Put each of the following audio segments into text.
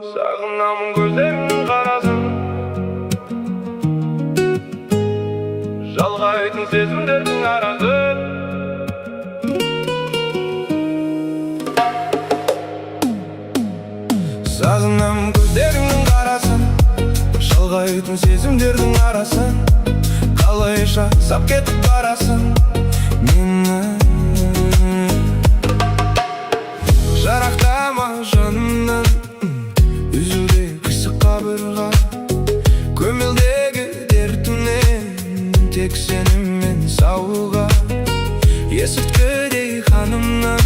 Sağınamın gözlerinin qarasın, жалғайтын сезімдердің арасын. Сағынамын көздеріңнің қарасын, жалғайтын сезімдердің арасын. Қалайша сап кетіп барасың мені. Жарақтама жанымнан, үзілді қисық қабырға. Көмілдегі дертімнен тек сеніммен сауға. Есірткідей қанымнан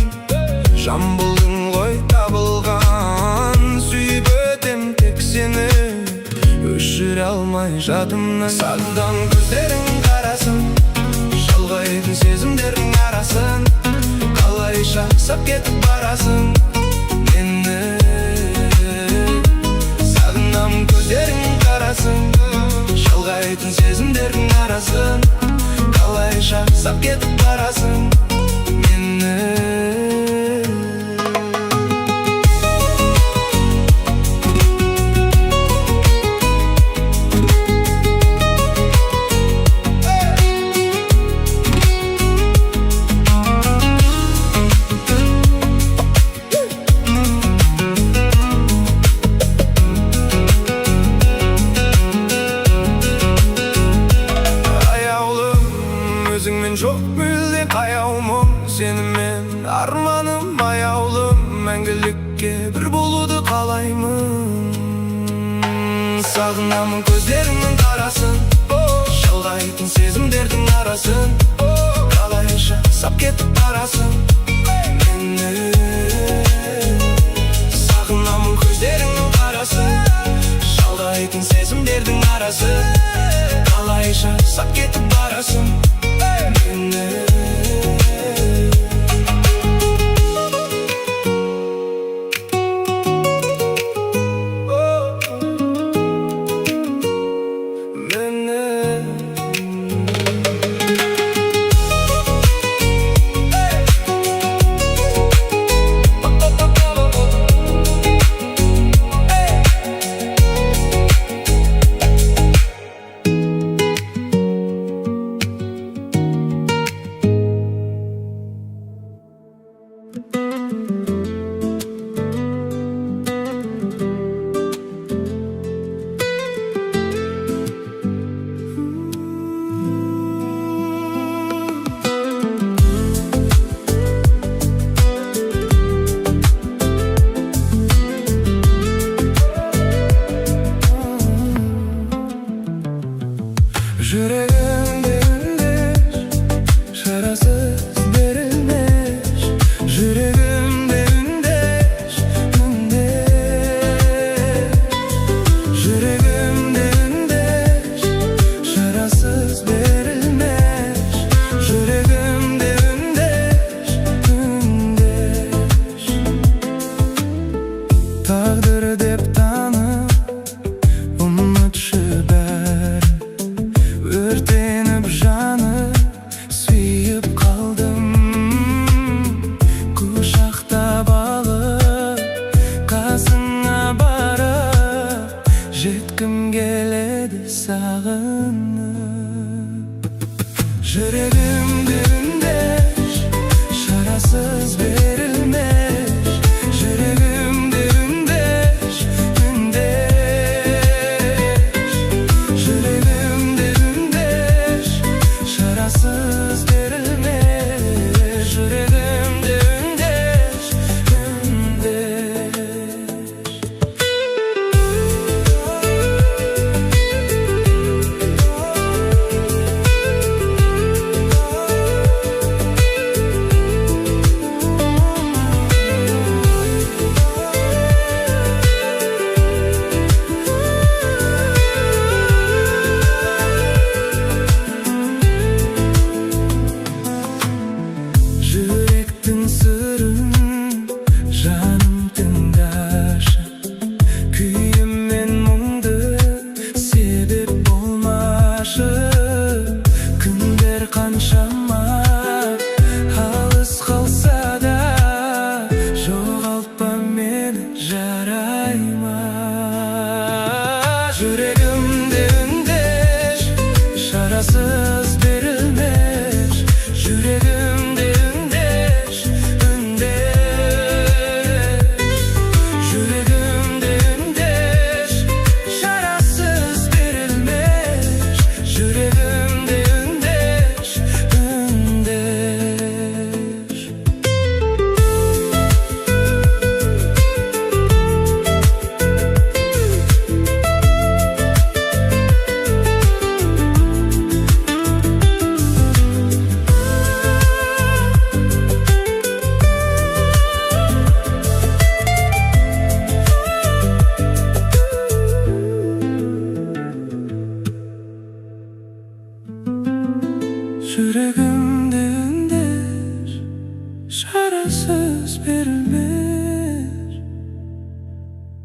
жан болдың ғой табылған. Сүйіп өтем тек сені, өшіре алмай жадымнан. Сағындан көздерің қарасын, жалғайтын сезімдердің арасын. Қалайша сап кетіп барасың мені. Сағынамын көздерің қарасын, жалғайтын сезімдердің арасын. Қалайша сап кетіп барасың мені. Жоқ мүлде қаяумын сенімен, арманым аяулым. Мәңгілікке бір болуды қалаймын. Сағынамын көздеріңнің қарасын, жалғайтын сезімдердің арасын. Қалайша сап кетіп барасың мені. Сағынамын көздеріңнің қарасын, жалғайтын сезімдердің арасын. Қалайша сап кетіп барасың мені.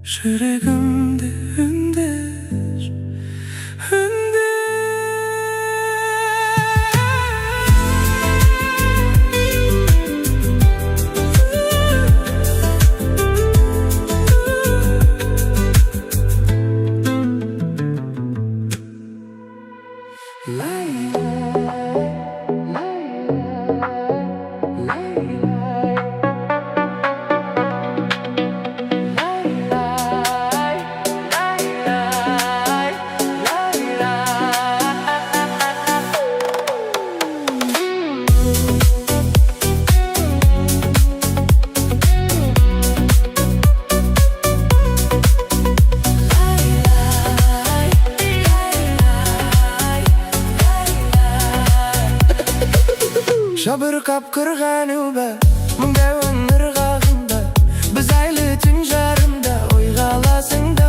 жүрегімде үндес, үндес. Жабырқап кірген үбі мұңда өмір қағында, біз айлы түн жарымда ойға аласың да,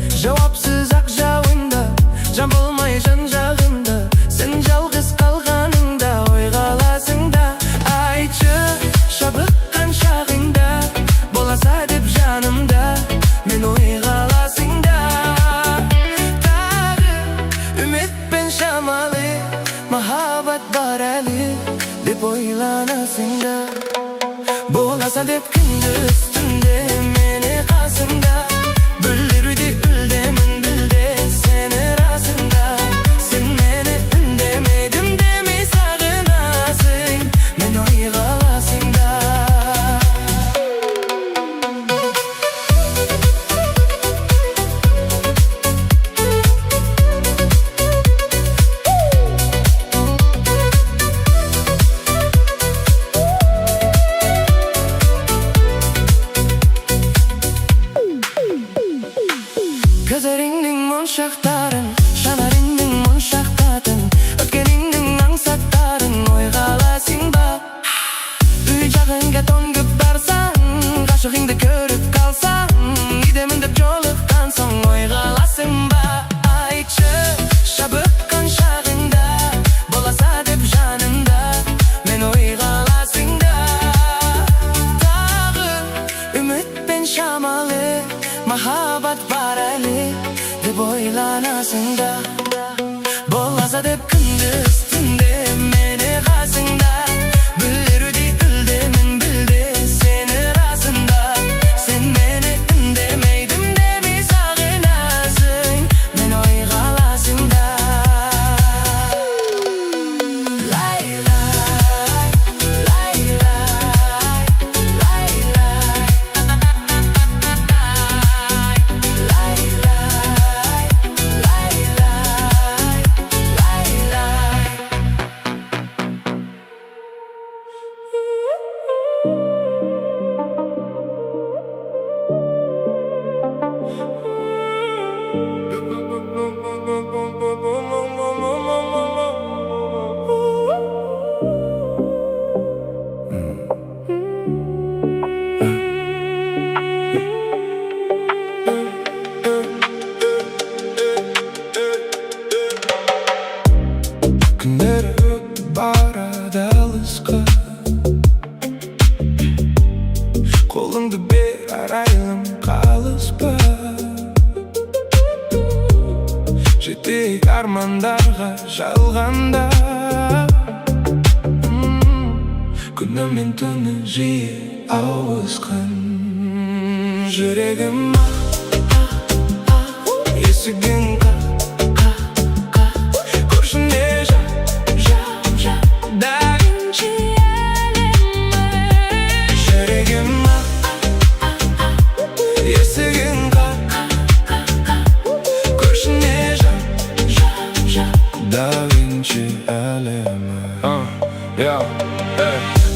жауапсыз ақ жауында, жан болмай жан жағында, сен жалғыз қалғаныңда ойға аласың да. Айтшы шабыққан шағыңда боласа деп жанымда, мен ойға аласың да. Тағы үмітпен шамалы махаббат бар әлі деп ойланасың да, боласа деп күндіз түнде мені қасыңда, бүлдіруде үлдемін білде сені расында. Сен мені үндемедім демей сағынасың, мен ойға аласың да. Көздеріңнің моншақтарын, жанарыңның моншақтатын, өткеніңнің аңсақтарын ойға аласың ба? Үй жағыңа тоңып барсаң, ғашығыңды көріп қалсаң, идемін деп жолыққан соң ойға аласың ба? Айтшы шабыққан шағыңда боласа деп жанымда, мен ойға аласың да. Тағы үмітпен шамалы махаббат бар әлі деп ойланасың да, боласа деп күндіз түнде мені қасыңда, бүлдіруде үлдемін білде сені расында. Сен мені үндемейдім демей сағынасың, мен ойға аласың да. Күндер өтіп барады алысқа, қолыңды бер арайлым қалыспа. Жетейік армандарға жалғанда, күні мен түні жиі ауысқан. Жүрегім есігін көршіне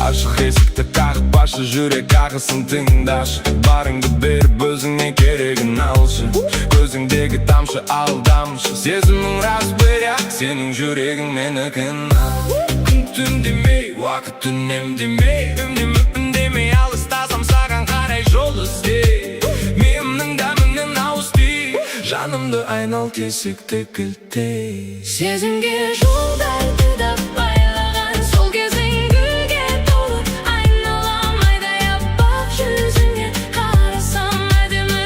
ашық есікті қағып башы, жүрек ағысын тыңдашы, барыңды беріп өзіңе керегін алшы. Көзіңдегі тамшы алдамшы, сезімің рас бірақ сенің жүрегің менікін. Күн түн демей, уақыт үнемдемей, үндемеппін демей, алыстасам саған қарай жол іздей. Миымның дәмінен ауысты, жанымды айналт есікті кілттей. Сезімге жолдарды да байлаған, сол кезің гүлге толы айналам. Айдай аппақ жүзіңе қарасам, әдемі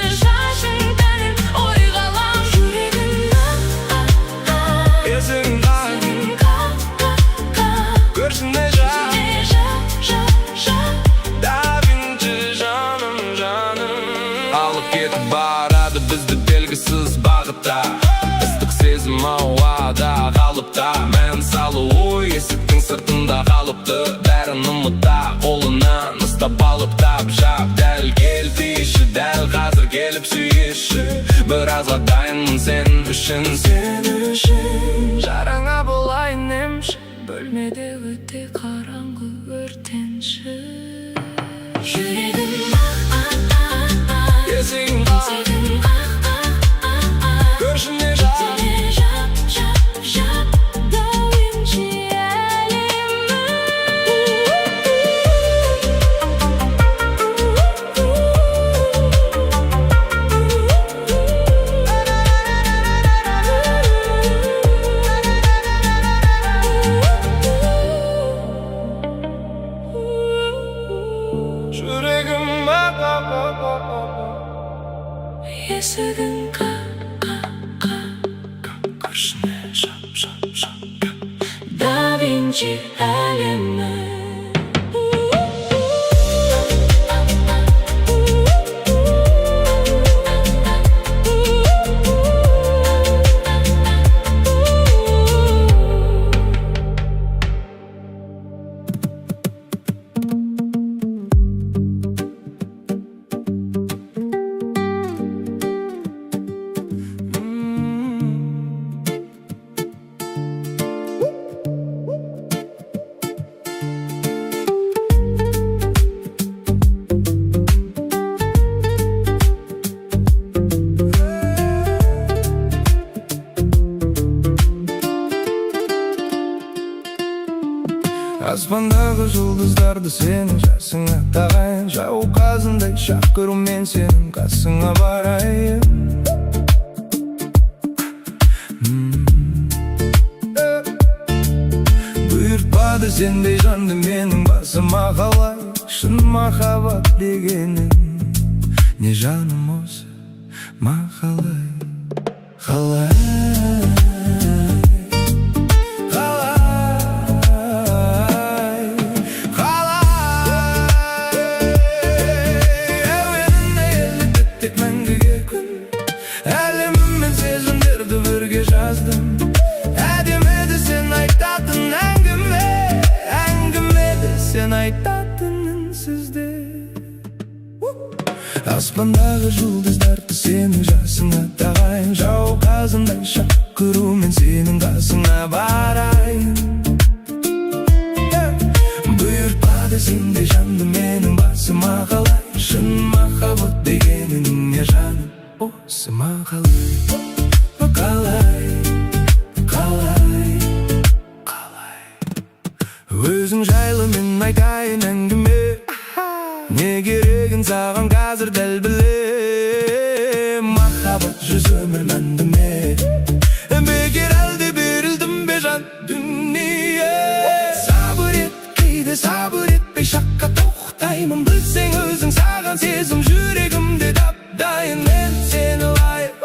белгісіз бағытта, ыстық сезім ауада қалыпта. Мән салу ой есіктің сыртында қалыпты, бәрін ұмытта, қолынан ұстап алып тап-жап. Дәл кел дейші, дәл қазір келіп сүйеші, біразға дайынмын сен үшін. Жараңа болайын емші, бөлмеде өте қараңғы өртенші. Жүрегім Есігін көршіне жап, да Винчи жүрегім есігін көршіне жап. да Винчи әлемі. Аспандағы жұлдыздарды сенің жасыңа тағайын, жауқазындай шақыру мен сенің қасыңа барайын. Бұйыртпады сендей жанды менің басыма қалай, шын махаббат дегенің не жаным осы мақалай. Әлеміммен сезімдерді бірге жаздым, әдемеді сен айтатын әңгімеді сен айтатын үнсізде. Аспандағы жұлдыздарды сенің жасыңа тағайын, жауқазындай шақыру мен сенің қасыңа барайын. Бұйыртпады сендей жанды менің басыма қалай, шын махаббат дегенің не жаным осы мақалай. Өзің жайлы мен айтайын әңгіме, не керегін саған қазір дәл білем. Махаббат жүз өмір мәнді ме, бекер әлде берілдім бе жан дүние. Сабыр ет, кейде сабыр етпей шаққа тоқтаймын, білсең өзің саған сезім жүрегімде дап-дайын. Мен сені лайық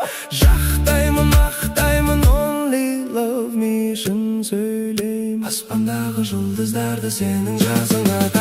жақтаймын, мақтаймын, only love me шын сөйлеймін. Аспандағы жұлдыздарды сенің жасыңа